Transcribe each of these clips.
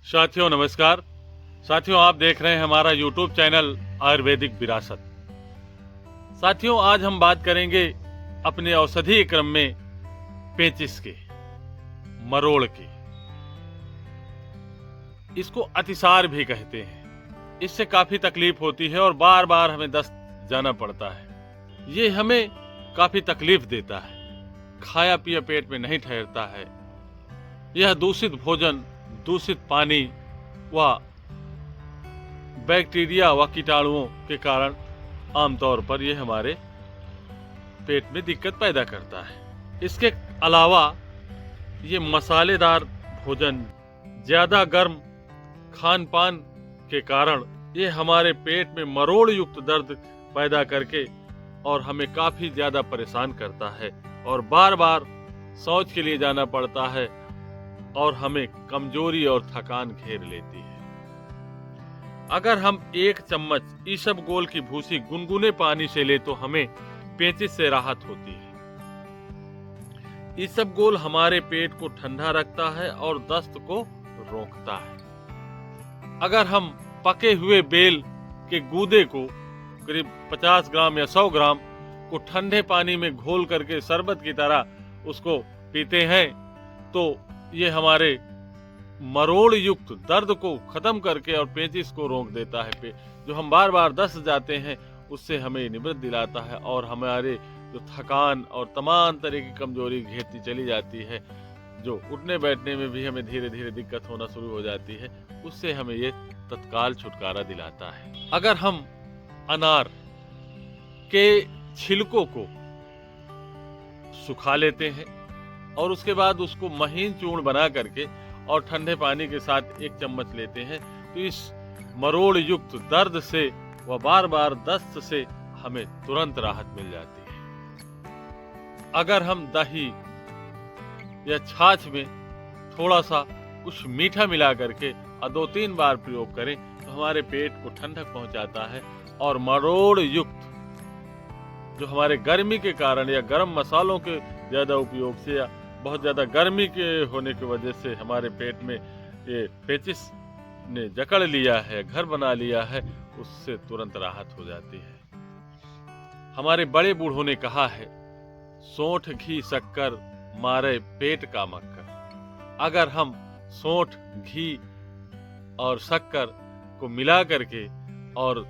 साथियों नमस्कार। साथियों आप देख रहे हैं हमारा YouTube चैनल आयुर्वेदिक विरासत। साथियों आज हम बात करेंगे अपने औषधीय क्रम में पेचिश के, मरोड़ के। इसको अतिसार भी कहते हैं। इससे काफी तकलीफ होती है और बार बार हमें दस्त जाना पड़ता है। ये हमें काफी तकलीफ देता है, खाया पिया पेट में नहीं ठहरता है। यह दूषित भोजन, दूषित पानी व बैक्टीरिया व कीटाणुओं के कारण आमतौर पर यह हमारे पेट में दिक्कत पैदा करता है। इसके अलावा ये मसालेदार भोजन, ज्यादा गर्म खान पान के कारण ये हमारे पेट में मरोड़ युक्त दर्द पैदा करके और हमें काफी ज्यादा परेशान करता है और बार बार शौच के लिए जाना पड़ता है और हमें कमजोरी और थकान घेर लेती है। अगर हम 1 चम्मच ईसबगोल की भूसी गुनगुने पानी से ले तो हमें पेचिश से राहत होती है। ईसबगोल हमारे पेट को ठंडा रखता है और दस्त को रोकता है। अगर हम पके हुए बेल के गूदे को करीब 50 ग्राम या 100 ग्राम को ठंडे पानी में घोल करके शरबत की तरह उसको पीते हैं तो ये हमारे मरोड़ युक्त दर्द को खत्म करके और पेचिश को रोक देता है। जो हम बार बार दस्त जाते हैं उससे हमें निवृत्त दिलाता है और हमारे जो थकान और तमाम तरह की कमजोरी घेरती चली जाती है, जो उठने बैठने में भी हमें धीरे धीरे दिक्कत होना शुरू हो जाती है, उससे हमें ये तत्काल छुटकारा दिलाता है। अगर हम अनार के छिलकों को सुखा लेते हैं और उसके बाद उसको महीन चूर्ण बना करके और ठंडे पानी के साथ 1 चम्मच लेते हैं तो इस मरोड़ युक्त दर्द से व बार बार दस्त से हमें तुरंत राहत मिल जाती है। अगर हम दही या छाछ में थोड़ा सा कुछ मीठा मिला करके और 2-3 बार प्रयोग करें तो हमारे पेट को ठंडक पहुंचाता है और मरोड़ युक्त जो हमारे गर्मी के कारण या गर्म मसालों के ज्यादा उपयोग से या बहुत ज्यादा गर्मी के होने की वजह से हमारे पेट में ये पेचिश ने जकड़ लिया है, घर बना लिया है, उससे तुरंत राहत हो जाती है। हमारे बड़े बूढ़ों ने कहा है, सोंठ घी शक्कर मारे पेट का मक्कर। अगर हम सोंठ घी और शक्कर को मिला करके और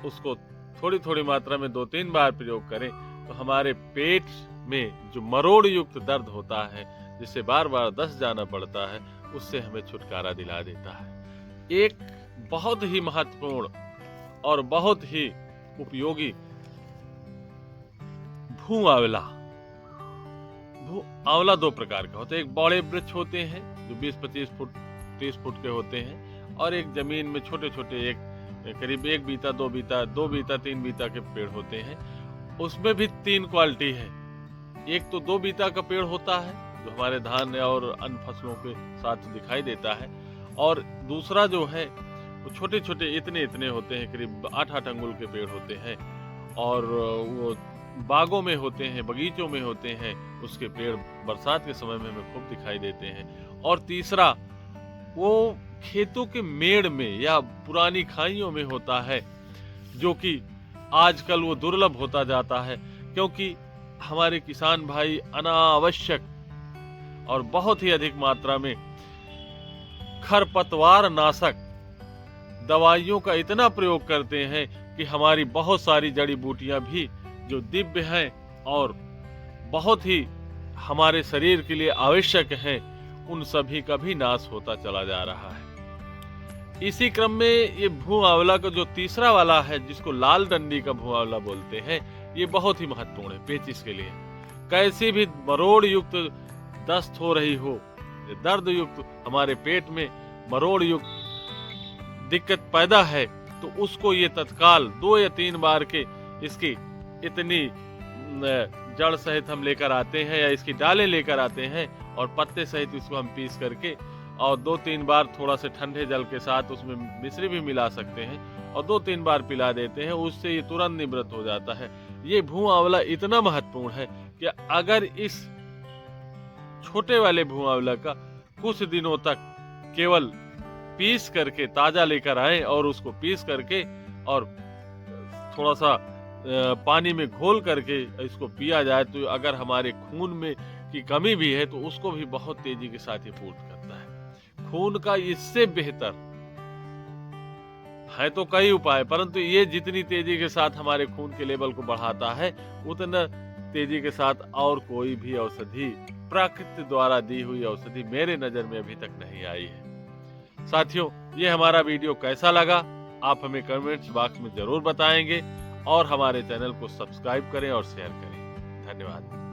उसको थोड़ी थोड़ी मात्रा में 2-3 बार प्रयोग करें तो हमारे पेट में जो मरोड़ युक्त दर्द होता है, जिससे बार बार दस्त जाना पड़ता है, उससे हमें छुटकारा दिला देता है। एक बहुत ही महत्वपूर्ण और बहुत ही उपयोगी भू आंवला। भू आंवला 2 प्रकार का होता है। एक बड़े वृक्ष होते हैं जो 20-25 फुट 30 फुट के होते हैं और एक जमीन में छोटे छोटे करीब 1 बीता 2 बीता 2 बीता 3 बीता के पेड़ होते हैं। उसमें भी 3 क्वालिटी है। एक तो 2 बीता का पेड़ होता है जो हमारे धान और अन्य फसलों के साथ दिखाई देता है, और दूसरा जो है वो छोटे छोटे इतने होते हैं, करीब 8-8 अंगुल के पेड़ होते हैं और वो बागों में होते हैं, बगीचों में होते हैं। उसके पेड़ बरसात के समय में हमें खूब दिखाई देते हैं। और तीसरा वो खेतों के मेड़ में या पुरानी खाइयों में होता है, जो कि आजकल वो दुर्लभ होता जाता है क्योंकि हमारे किसान भाई अनावश्यक और बहुत ही अधिक मात्रा में खरपतवार नाशक दवाइयों का इतना प्रयोग करते हैं कि हमारी बहुत सारी जड़ी बूटियां भी जो दिव्य हैं और बहुत ही हमारे शरीर के लिए आवश्यक हैं, उन सभी का भी नाश होता चला जा रहा है। इसी क्रम में ये भू आंवला का जो तीसरा वाला है, जिसको लाल डंडी का भू आंवला बोलते हैं, ये बहुत ही महत्वपूर्ण है पेचिश के लिए। कैसी भी मरोड़ युक्त दस्त हो रही हो, दर्द युक्त हमारे पेट में मरोड़ युक्त दिक्कत पैदा है तो उसको ये तत्काल 2 या 3 बार के इसकी इतनी जड़ सहित हम लेकर आते हैं या इसकी डालें लेकर आते हैं और पत्ते सहित इसको हम पीस करके और 2-3 बार थोड़ा से ठंडे जल के साथ उसमें मिश्री भी मिला सकते हैं और 2-3 बार पिला देते हैं, उससे ये तुरंत निवृत्त हो जाता है। ये भू आंवला इतना महत्वपूर्ण है कि अगर इस छोटे वाले भू आंवला का कुछ दिनों तक केवल पीस करके ताजा लेकर आएं और उसको पीस करके और थोड़ा सा पानी में घोल करके इसको पिया जाए, तो अगर हमारे खून में की कमी भी है तो उसको भी बहुत तेजी के साथ ये पूर्ण करता है। खून का इससे बेहतर है तो कई उपाय, परंतु ये जितनी तेजी के साथ हमारे खून के लेवल को बढ़ाता है, उतना तेजी के साथ और कोई भी औषधि, प्रकृति द्वारा दी हुई औषधि मेरे नजर में अभी तक नहीं आई है। साथियों, ये हमारा वीडियो कैसा लगा आप हमें कमेंट्स बॉक्स में जरूर बताएंगे और हमारे चैनल को सब्सक्राइब करें और शेयर करें। धन्यवाद।